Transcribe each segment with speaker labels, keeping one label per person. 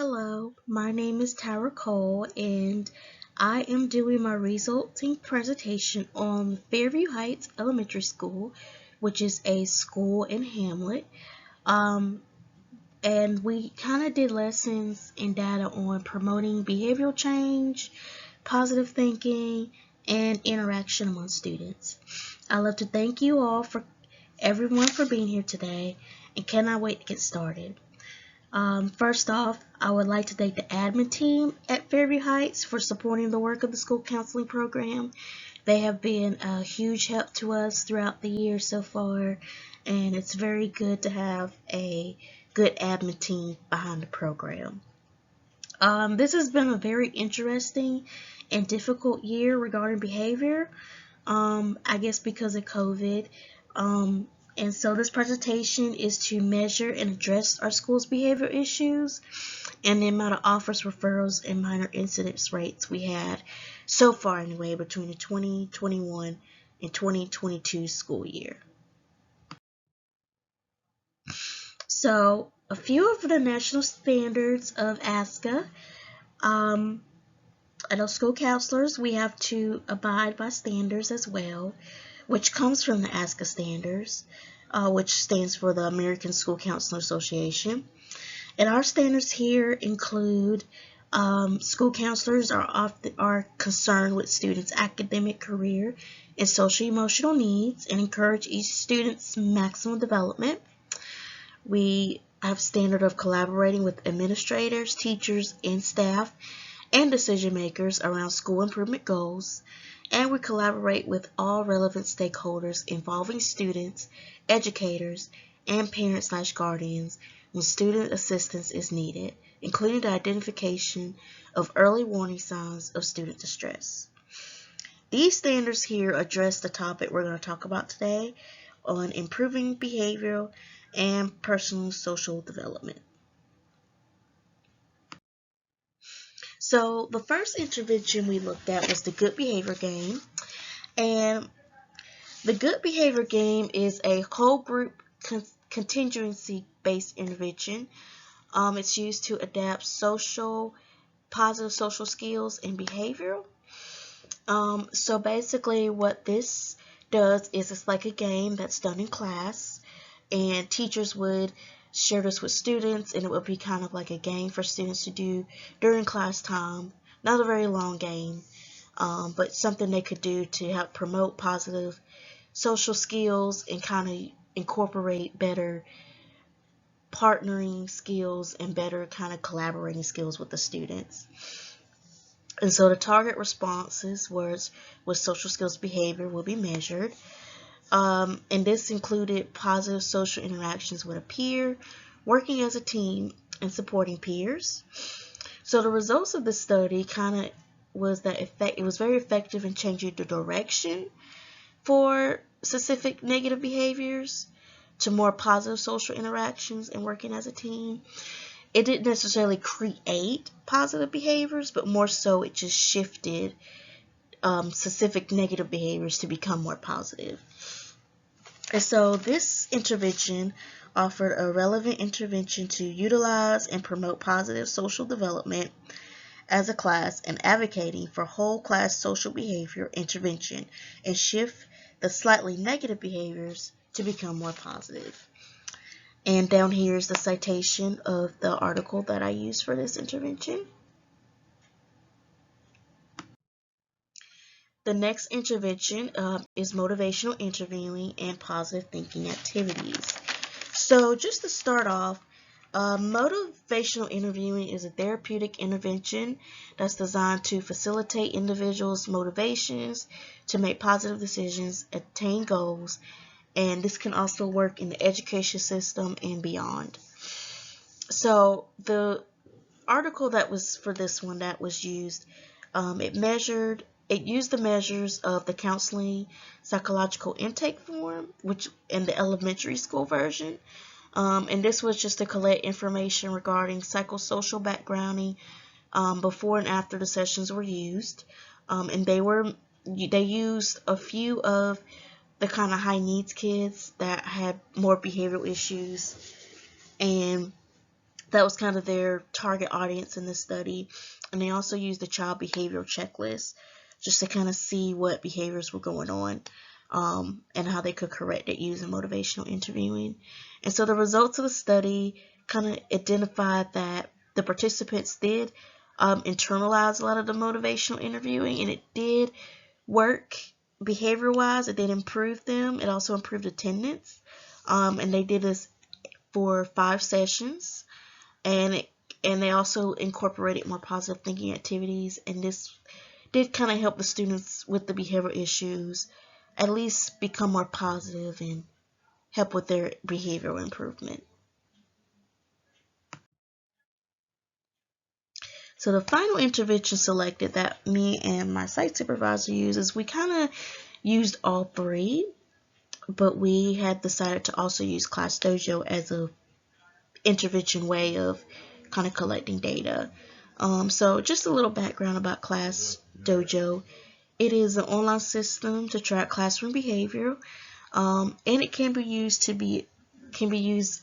Speaker 1: Hello, my name is Tara Cole, and I am doing my resulting presentation on Fairview Heights Elementary School, which is a school in Hamlet. Um, and we kind of did lessons and data on promoting behavioral change, positive thinking, and interaction among students. I'd love to thank you all for everyone for being here today, and cannot wait to get started. First off, I would like to thank the admin team at Fairview Heights for supporting the work of the school counseling program. They have been a huge help to us throughout the year so far, and it's very good to have a good admin team behind the program. This has been a very interesting and difficult year regarding behavior. I guess because of COVID. Um, and so this presentation is to measure and address our school's behavior issues and the amount of offers, referrals, and minor incidence rates we had so far anyway between the 2021 and 2022 school year. So a few of the national standards of ASCA. I know school counselors, we have to abide by standards as well, which comes from the ASCA standards, which stands for the American School Counselor Association. And our standards here include school counselors are concerned with students' academic, career, and social emotional needs and encourage each student's maximum development. We have standard of collaborating with administrators, teachers, and staff and decision makers around school improvement goals, and we collaborate with all relevant stakeholders involving students, educators, and parents/guardians when student assistance is needed, including the identification of early warning signs of student distress. These standards here address the topic we're going to talk about today on improving behavioral and personal social development. So the first intervention we looked at was the good behavior game. And the good behavior game is a whole group contingency-based intervention. It's used to adapt positive social skills and behavior. So basically what this does is it's like a game that's done in class, and teachers would share this with students, and it would be kind of like a game for students to do during class time. Not a very long game, but something they could do to help promote positive social skills and kind of incorporate better partnering skills and better kind of collaborating skills with the students. And so the target responses was social skills behavior will be measured. And this included positive social interactions with a peer, working as a team, and supporting peers. So the results of this study kind of was that it was very effective in changing the direction for specific negative behaviors to more positive social interactions and working as a team. It didn't necessarily create positive behaviors, but more so it just shifted specific negative behaviors to become more positive. And so this intervention offered a relevant intervention to utilize and promote positive social development as a class and advocating for whole class social behavior intervention and shift the slightly negative behaviors to become more positive. And down here is the citation of the article that I used for this intervention. The next intervention is motivational interviewing and positive thinking activities. So just to start off, motivational interviewing is a therapeutic intervention that's designed to facilitate individuals' motivations to make positive decisions, attain goals, and this can also work in the education system and beyond. So the article that was for this one that was used, it used the measures of the counseling psychological intake form, which in the elementary school version. And this was just to collect information regarding psychosocial backgrounding before and after the sessions were used. And they used a few of the kind of high needs kids that had more behavioral issues, and That was kind of their target audience in this study. And they also used the child behavioral checklist just to kind of see what behaviors were going on, and how they could correct it using motivational interviewing. And so the results of the study kind of identified that the participants did internalize a lot of the motivational interviewing, and it did work behavior-wise. It did improve them. It also improved attendance. And they did this for 5 sessions, and they also incorporated more positive thinking activities, and this did kind of help the students with the behavioral issues at least become more positive and help with their behavioral improvement. So the final intervention selected that me and my site supervisor used is we kind of used all 3, but we had decided to also use ClassDojo as a intervention way of kind of collecting data. So just a little background about ClassDojo. It is an online system to track classroom behavior, and it can be used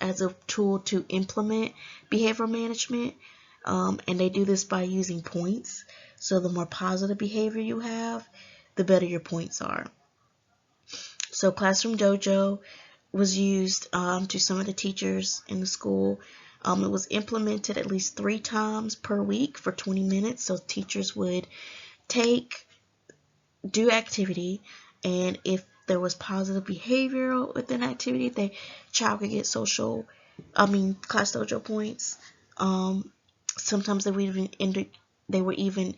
Speaker 1: as a tool to implement behavioral management. And they do this by using points. So the more positive behavior you have, the better your points are. So Classroom Dojo was used to some of the teachers in the school. It was implemented at least 3 times per week for 20 minutes. So teachers would do activity, and if there was positive behavior within activity, the child could get ClassDojo points. Sometimes they would even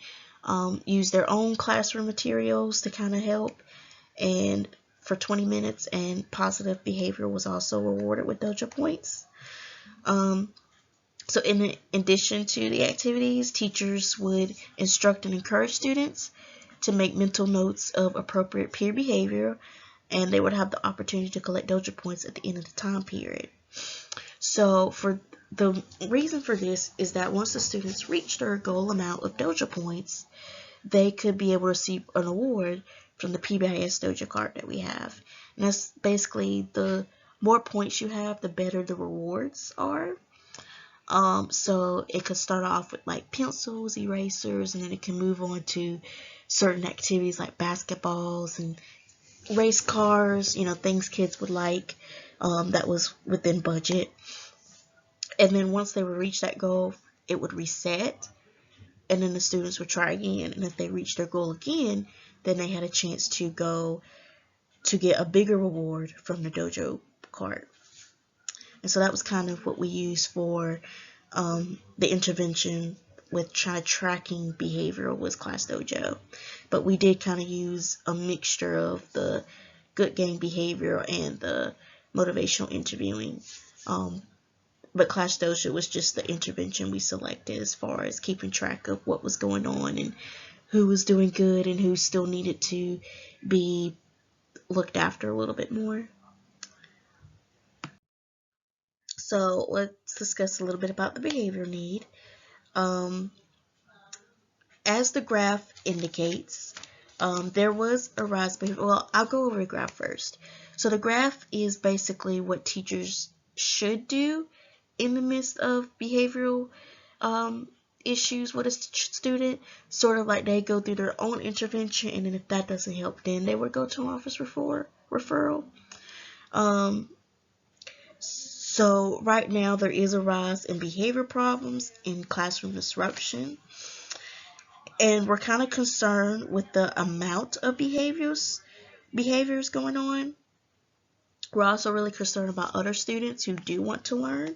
Speaker 1: use their own classroom materials to kind of help, and for 20 minutes, and positive behavior was also rewarded with dojo points. So in addition to the activities, teachers would instruct and encourage students to make mental notes of appropriate peer behavior, and they would have the opportunity to collect dojo points at the end of the time period. So for the reason for this is that once the students reach their goal amount of dojo points, they could be able to receive an award from the PBIS dojo card that we have. And that's basically, the more points you have, the better the rewards are. So it could start off with like pencils, erasers, and then it can move on to certain activities like basketballs and race cars, things kids would like, that was within budget. And then once they would reach that goal, it would reset, and then the students would try again. And if they reached their goal again, then they had a chance to go to get a bigger reward from the dojo card. And so that was kind of what we used for the intervention with tracking behavior was ClassDojo. But we did kind of use a mixture of the good game behavior and the motivational interviewing. But ClassDojo was just the intervention we selected as far as keeping track of what was going on and who was doing good and who still needed to be looked after a little bit more. So let's discuss a little bit about the behavior need. As the graph indicates, there was a rise. Well, I'll go over the graph first. So the graph is basically what teachers should do in the midst of behavioral issues with a student. Sort of like they go through their own intervention, and then if that doesn't help, then they would go to an office referral. So right now there is a rise in behavior problems and classroom disruption. And we're kind of concerned with the amount of behaviors going on. We're also really concerned about other students who do want to learn,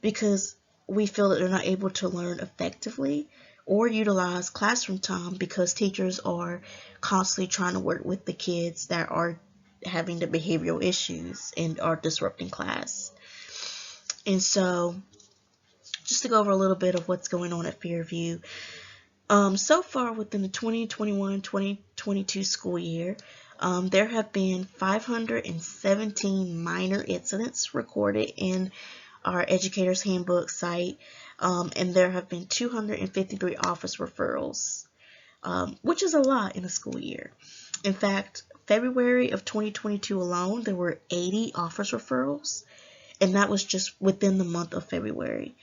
Speaker 1: because we feel that they're not able to learn effectively or utilize classroom time because teachers are constantly trying to work with the kids that are having the behavioral issues and are disrupting class. And so just to go over a little bit of what's going on at Fairview. So far within the 2021-2022 school year, there have been 517 minor incidents recorded in our Educator's Handbook site, and there have been 253 office referrals, which is a lot in a school year. In fact, February of 2022 alone, there were 80 office referrals, and that was just within the month of February.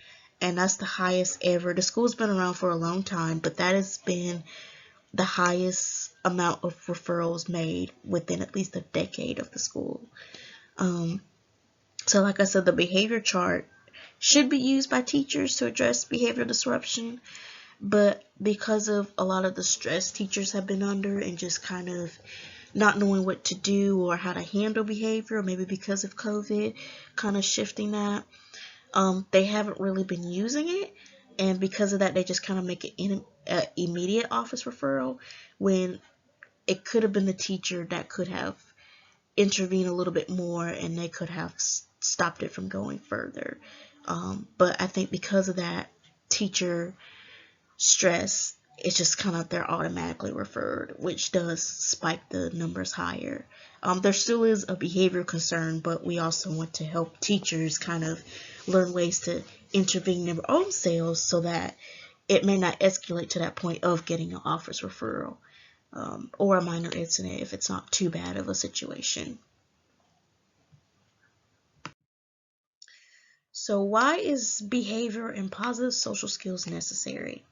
Speaker 1: and that's the highest ever. The school's been around for a long time, but that has been the highest amount of referrals made within at least a decade of the school. So like I said, the behavior chart should be used by teachers to address behavior disruption, but because of a lot of the stress teachers have been under and just kind of not knowing what to do or how to handle behavior, maybe because of COVID kind of shifting that, they haven't really been using it, and because of that, they just kind of make it an immediate office referral when it could have been the teacher that could have intervened a little bit more and they could have stopped it from going further. But I think because of that teacher stress, it's just kind of they're automatically referred, which does spike the numbers higher. There still is a behavior concern, but we also want to help teachers kind of learn ways to intervene in their own selves so that it may not escalate to that point of getting an office referral, or a minor incident if it's not too bad of a situation. So why is behavior and positive social skills necessary?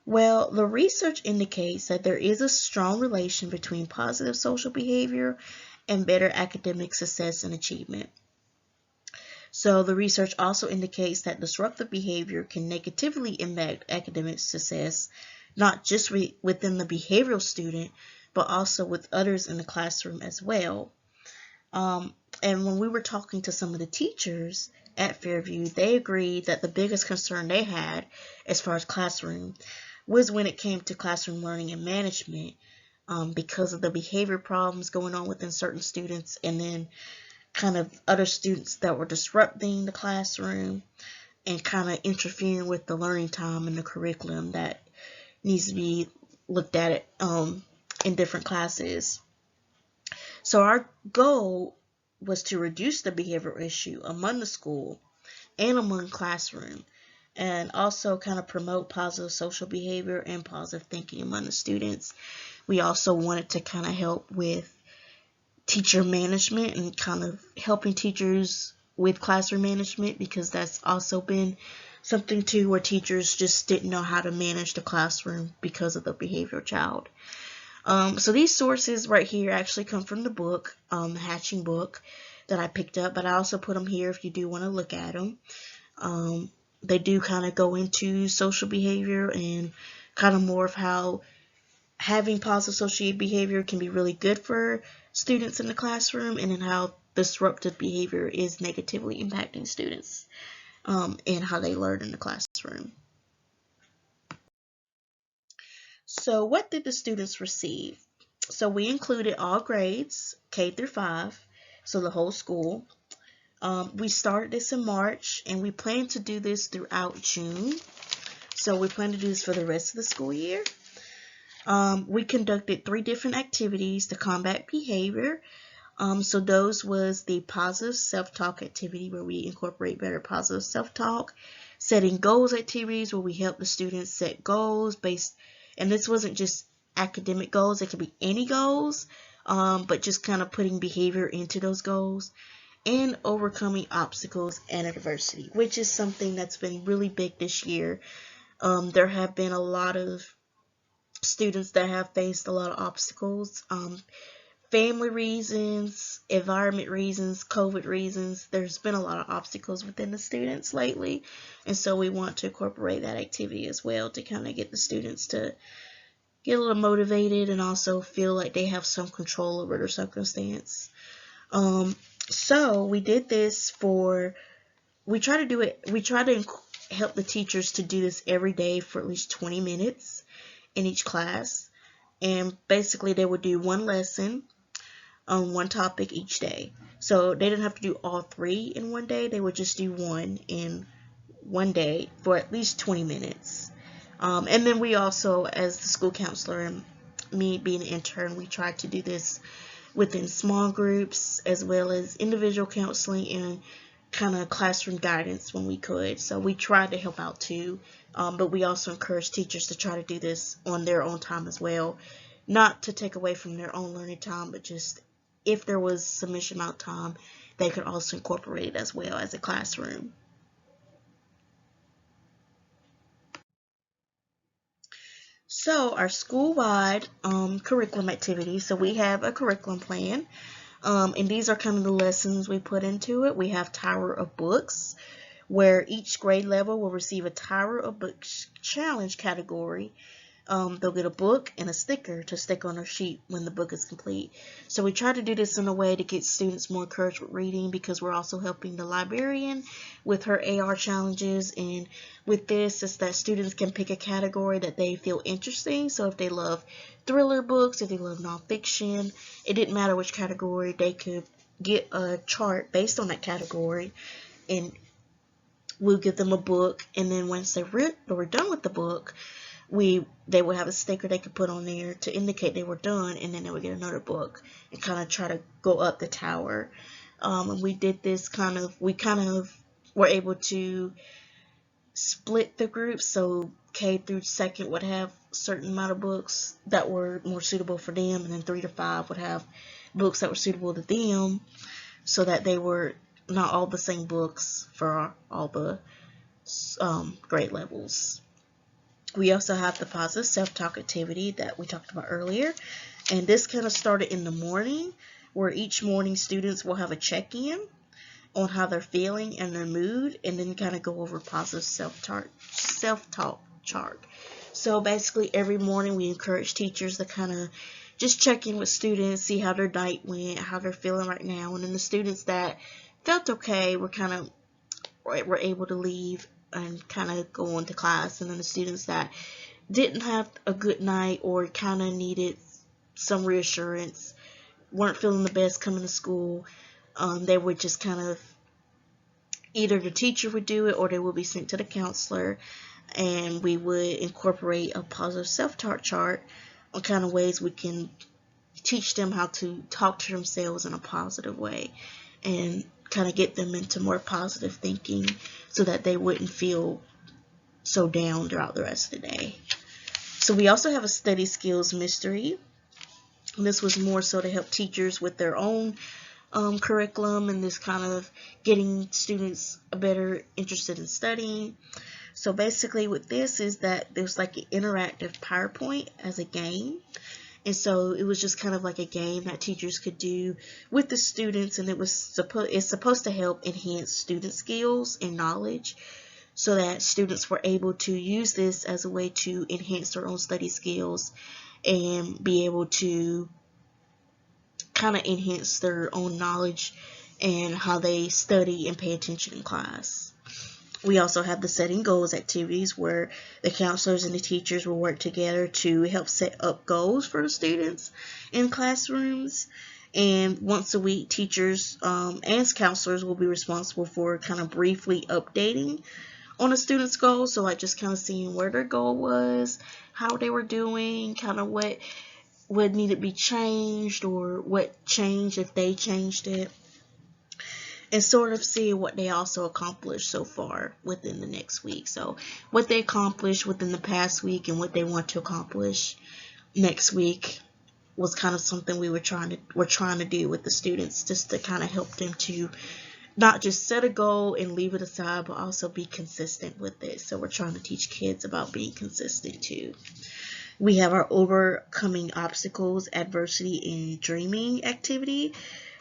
Speaker 1: Well, the research indicates that there is a strong relation between positive social behavior and better academic success and achievement. So the research also indicates that disruptive behavior can negatively impact academic success, not just within the behavioral student, but also with others in the classroom as well. And when we were talking to some of the teachers at Fairview, they agreed that the biggest concern they had as far as classroom was when it came to classroom learning and management, because of the behavior problems going on within certain students and then kind of other students that were disrupting the classroom and kind of interfering with the learning time and the curriculum that needs to be looked at in different classes. So our goal was to reduce the behavior issue among the school and among classroom, and also kind of promote positive social behavior and positive thinking among the students. We also wanted to kind of help with teacher management and kind of helping teachers with classroom management, because that's also been something too where teachers just didn't know how to manage the classroom because of the behavioral child. So these sources right here actually come from the book, the Hatching book that I picked up, but I also put them here if you do want to look at them. They do kind of go into social behavior and kind of more of how having positive social behavior can be really good for students in the classroom, and then how disruptive behavior is negatively impacting students and how they learn in the classroom. So what did the students receive? So we included all grades, K through 5, so the whole school. We started this in March, and we plan to do this throughout June. So we plan to do this for the rest of the school year. We conducted 3 different activities to combat behavior. So those was the positive self-talk activity, where we incorporate better positive self-talk, setting goals activities, where we help the students set goals based, and this wasn't just academic goals, it could be any goals, but just kind of putting behavior into those goals, and overcoming obstacles and adversity, which is something that's been really big this year. There have been a lot of students that have faced a lot of obstacles, family reasons, environment reasons, COVID reasons. There's been a lot of obstacles within the students lately, and so we want to incorporate that activity as well to kind of get the students to get a little motivated and also feel like they have some control over their circumstance. So we did this we try to help the teachers to do this every day for at least 20 minutes in each class, and basically they would do one lesson on one topic each day. So they didn't have to do all 3 in one day, they would just do one in one day for at least 20 minutes. And then we also, as the school counselor and me being an intern, we tried to do this within small groups as well as individual counseling and kind of classroom guidance when we could. So we tried to help out too, but we also encourage teachers to try to do this on their own time as well, not to take away from their own learning time, but just if there was sufficient amount of time, they could also incorporate it as well as a classroom. So our school-wide curriculum activities. So we have a curriculum plan, and these are kind of the lessons we put into it. We have Tower of Books, where each grade level will receive a Tower of Books challenge category. They'll get a book and a sticker to stick on their sheet when the book is complete. So we try to do this in a way to get students more encouraged with reading, because we're also helping the librarian with her AR challenges. And with this, it's that students can pick a category that they feel interesting. So if they love thriller books, if they love nonfiction, it didn't matter which category, they could get a chart based on that category, and we'll give them a book. And then once we're done with the book, they would have a sticker they could put on there to indicate they were done, and then they would get another book and kind of try to go up the tower. And we did this we kind of were able to split the groups, so K through second would have a certain amount of books that were more suitable for them, and then 3 to 5 would have books that were suitable to them, so that they were not all the same books for all the grade levels. We also have the positive self-talk activity that we talked about earlier, and this kind of started in the morning, where each morning students will have a check-in on how they're feeling and their mood, and then kind of go over positive self-talk chart. So basically every morning we encourage teachers to kind of just check in with students, see how their night went, how they're feeling right now, and then the students that felt okay were able to leave and kind of go on to class, and then the students that didn't have a good night or kind of needed some reassurance, weren't feeling the best coming to school, they would just kind of, either the teacher would do it or they would be sent to the counselor, and we would incorporate a positive self-talk chart on kind of ways we can teach them how to talk to themselves in a positive way, and kind of get them into more positive thinking so that they wouldn't feel so down throughout the rest of the day. So we also have a study skills mystery. And this was more so to help teachers with their own curriculum, and this kind of getting students better interested in studying. So basically with this is that there's like an interactive PowerPoint as a game. And so it was just kind of like a game that teachers could do with the students, and it's supposed to help enhance student skills and knowledge, so that students were able to use this as a way to enhance their own study skills and be able to kind of enhance their own knowledge and how they study and pay attention in class. We also have the setting goals activities, where the counselors and the teachers will work together to help set up goals for the students in classrooms. And once a week, teachers and counselors will be responsible for kind of briefly updating on a student's goals. So like just kind of seeing where their goal was, how they were doing, kind of what needed to be changed, or what changed if they changed it, and sort of see what they also accomplished so far within the next week. So what they accomplished within the past week and what they want to accomplish next week was kind of something we're trying to do with the students, just to kind of help them to not just set a goal and leave it aside, but also be consistent with it. So we're trying to teach kids about being consistent too. We have our overcoming obstacles, adversity, and dreaming activity,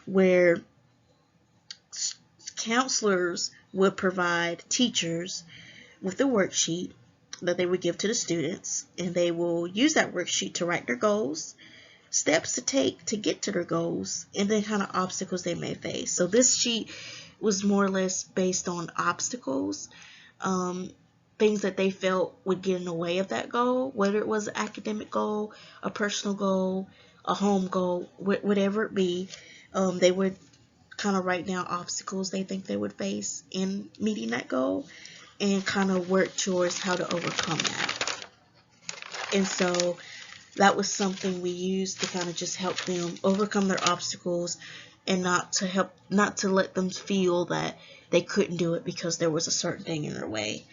Speaker 1: where counselors would provide teachers with a worksheet that they would give to the students, and they will use that worksheet to write their goals, steps to take to get to their goals, and then kind of obstacles they may face. So this sheet was more or less based on obstacles, things that they felt would get in the way of that goal, whether it was an academic goal, a personal goal, a home goal, whatever it be. They would kind of write down obstacles they think they would face in meeting that goal, and kind of work towards how to overcome that. And so that was something we used to kind of just help them overcome their obstacles, and not to let them feel that they couldn't do it because there was a certain thing in their way.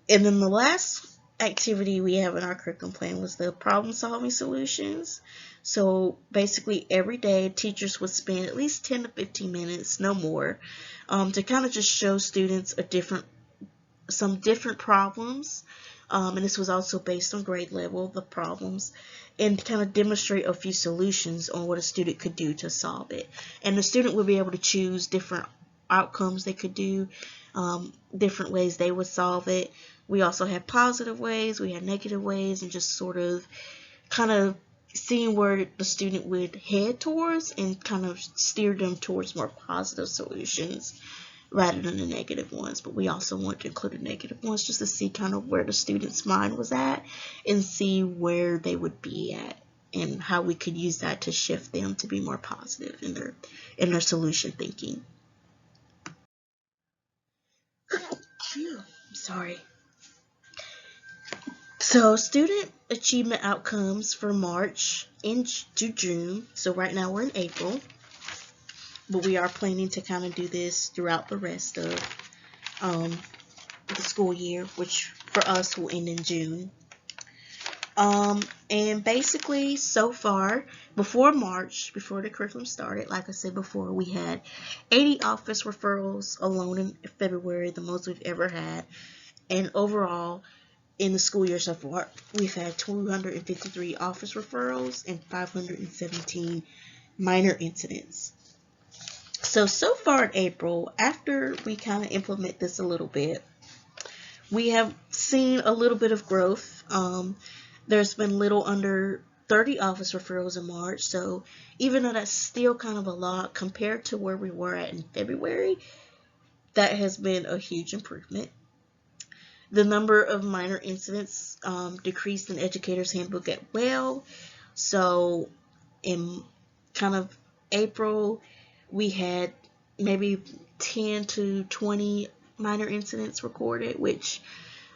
Speaker 1: And then the last activity we have in our curriculum plan was the problem solving solutions. So basically every day teachers would spend at least 10 to 15 minutes, no more, to kind of just show students some different problems And this was also based on grade level, the problems, and kind of demonstrate a few solutions on what a student could do to solve it. And the student would be able to choose different outcomes they could do, different ways they would solve it. We also had positive ways, we had negative ways, and just sort of kind of seeing where the student would head towards and kind of steer them towards more positive solutions rather than the negative ones. But we also want to include the negative ones just to see kind of where the student's mind was at and see where they would be at and how we could use that to shift them to be more positive in their solution thinking. Sorry. So student achievement outcomes for March to June. So right now we're in April, but we are planning to kind of do this throughout the rest of the school year, which for us will end in June. And basically so far, before March, before the curriculum started, like I said before, we had 80 office referrals alone in February, the most we've ever had. And overall, in the school year so far, we've had 253 office referrals and 517 minor incidents. So far in April, after we kind of implement this a little bit, we have seen a little bit of growth. There's been little under 30 office referrals in March, so even though that's still kind of a lot compared to where we were at in February, that has been a huge improvement. The number of minor incidents decreased in Educator's Handbook as well. So in kind of April, we had maybe 10 to 20 minor incidents recorded, which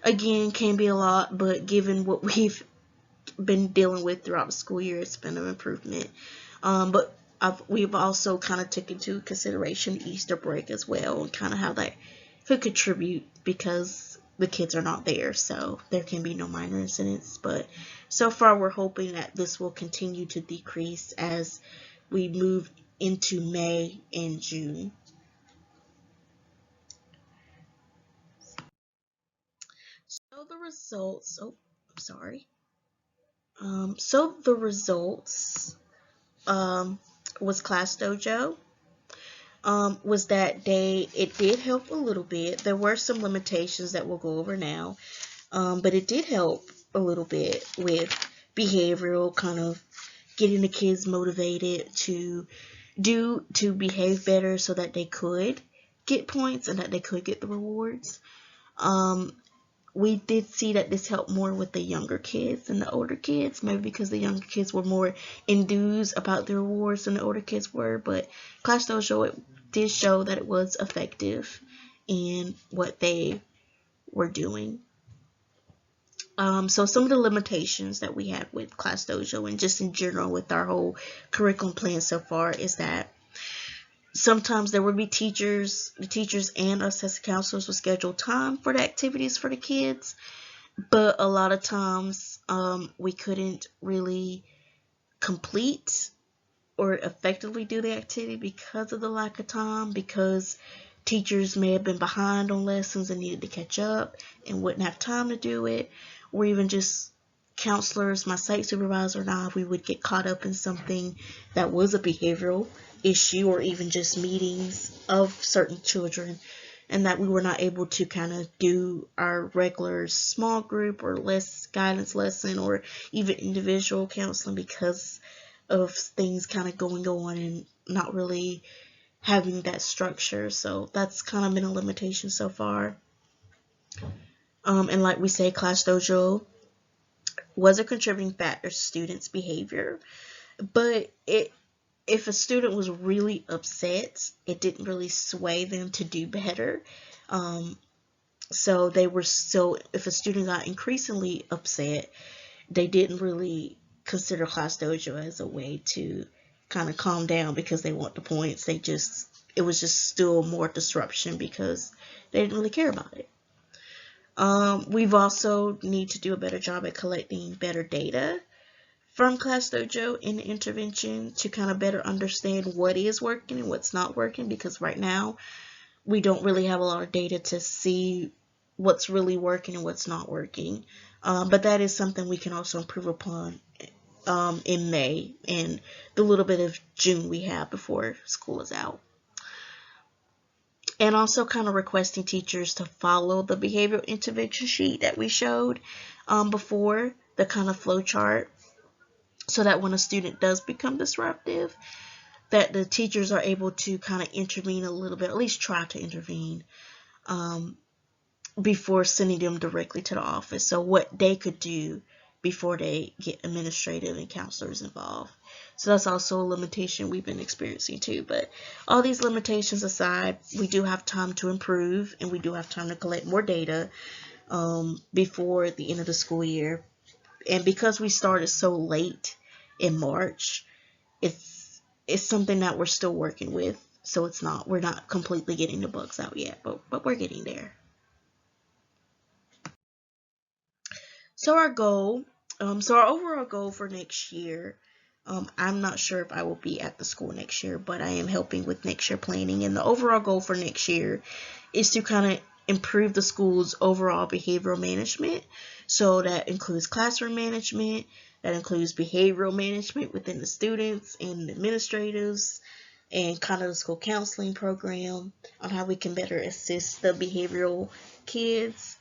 Speaker 1: again can be a lot, but given what we've been dealing with throughout the school year, it's been an improvement. But we've also kind of took into consideration Easter break as well and kind of how that could contribute because the kids are not there, so there can be no minor incidents. But so far we're hoping that this will continue to decrease as we move into May and June. So the results, so the results was Class Dojo. Was that it did help a little bit. There were some limitations that we'll go over now, but it did help a little bit with behavioral, kind of getting the kids motivated to behave better so that they could get points and that they could get the rewards. We did see that this helped more with the younger kids than the older kids, maybe because the younger kids were more enthused about the rewards than the older kids were, but Class Dojo, it did show that it was effective in what they were doing. So some of the limitations that we had with Class Dojo and just in general with our whole curriculum plan so far is that sometimes there would be the teachers and us as counselors would schedule time for the activities for the kids, but a lot of times we couldn't really complete or effectively do the activity because of the lack of time, because teachers may have been behind on lessons and needed to catch up and wouldn't have time to do it, or even just counselors, my site supervisor and I, we would get caught up in something that was a behavioral issue or even just meetings of certain children, and that we were not able to kind of do our regular small group or less guidance lesson or even individual counseling because of things kind of going on and not really having that structure. So that's kind of been a limitation so far. And like we say, Class Dojo was a contributing factor to students' behavior, but if a student was really upset, it didn't really sway them to do better. So if a student got increasingly upset, they didn't really consider Class Dojo as a way to kind of calm down because they want the points. It was just still more disruption because they didn't really care about it. We've also need to do a better job at collecting better data from Class Dojo in the intervention to kind of better understand what is working and what's not working, because right now we don't really have a lot of data to see what's really working and what's not working. But that is something we can also improve upon in May and the little bit of June we have before school is out. And also kind of requesting teachers to follow the behavioral intervention sheet that we showed before, the kind of flow chart, so that when a student does become disruptive, that the teachers are able to kind of intervene a little bit, at least try to intervene before sending them directly to the office. So what they could do before they get administrative and counselors involved. So that's also a limitation we've been experiencing too. But all these limitations aside, we do have time to improve, and we do have time to collect more data before the end of the school year. And because we started so late in March, it's something that we're still working with. So we're not completely getting the bugs out yet, but we're getting there. So our overall goal for next year, I'm not sure if I will be at the school next year, but I am helping with next year planning. And the overall goal for next year is to kind of improve the school's overall behavioral management. So that includes classroom management, that includes behavioral management within the students and administrators, and kind of the school counseling program on how we can better assist the behavioral kids.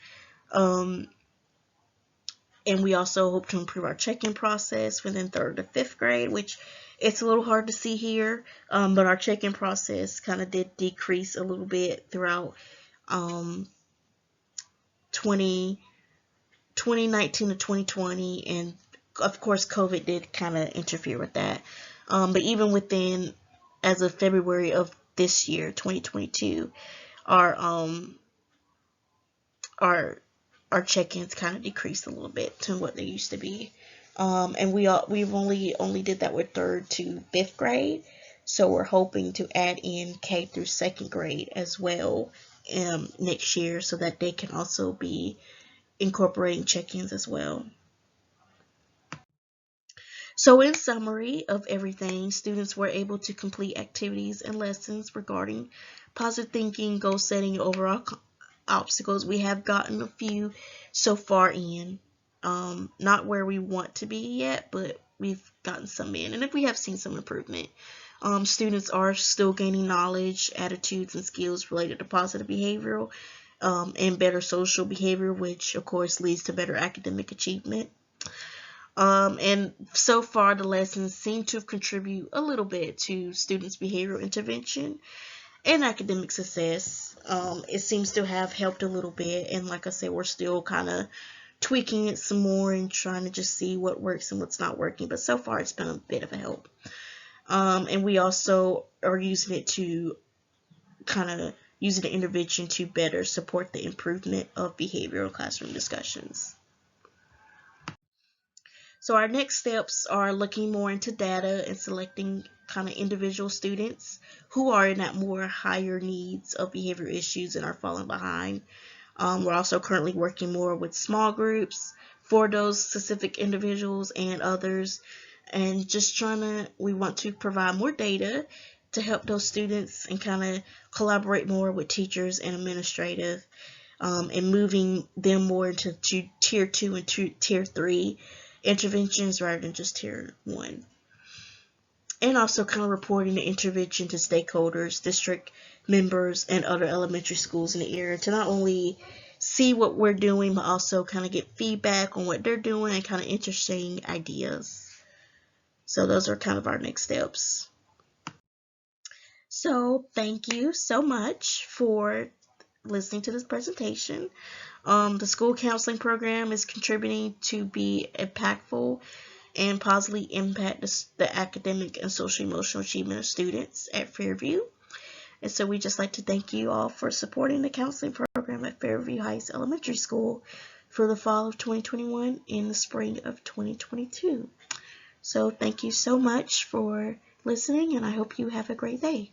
Speaker 1: And we also hope to improve our check-in process within 3rd to 5th grade, which it's a little hard to see here, but our check-in process kind of did decrease a little bit throughout 2019 to 2020, and of course COVID did kind of interfere with that. But even within, as of February of this year, 2022, our check-ins kind of decreased a little bit to what they used to be. And we've only did that with 3rd to 5th grade. So we're hoping to add in K through 2nd grade as well next year, so that they can also be incorporating check-ins as well. So in summary of everything, students were able to complete activities and lessons regarding positive thinking, goal setting, and overall obstacles. We have gotten a few so far in, not where we want to be yet, but we've gotten some in, and if we have seen some improvement. Students are still gaining knowledge, attitudes, and skills related to positive behavioral and better social behavior, which of course leads to better academic achievement. And so far the lessons seem to contribute a little bit to students' behavioral intervention and academic success. It seems to have helped a little bit, and like I said, we're still kind of tweaking it some more and trying to just see what works and what's not working, but so far it's been a bit of a help. And we also are using it to using the intervention to better support the improvement of behavioral classroom discussions. So our next steps are looking more into data and selecting kind of individual students who are in that more higher needs of behavior issues and are falling behind. We're also currently working more with small groups for those specific individuals and others, and just we want to provide more data to help those students and kind of collaborate more with teachers and administrative, and moving them more into tier 2 and tier 3 interventions rather than just tier 1. And also kind of reporting the intervention to stakeholders, district members, and other elementary schools in the area to not only see what we're doing, but also kind of get feedback on what they're doing and kind of interesting ideas. So those are kind of our next steps. So thank you so much for listening to this presentation. The school counseling program is contributing to be impactful and positively impact the academic and social emotional achievement of students at Fairview. And so we just like to thank you all for supporting the counseling program at Fairview Heights Elementary School for the fall of 2021 and the spring of 2022. So thank you so much for listening, and I hope you have a great day.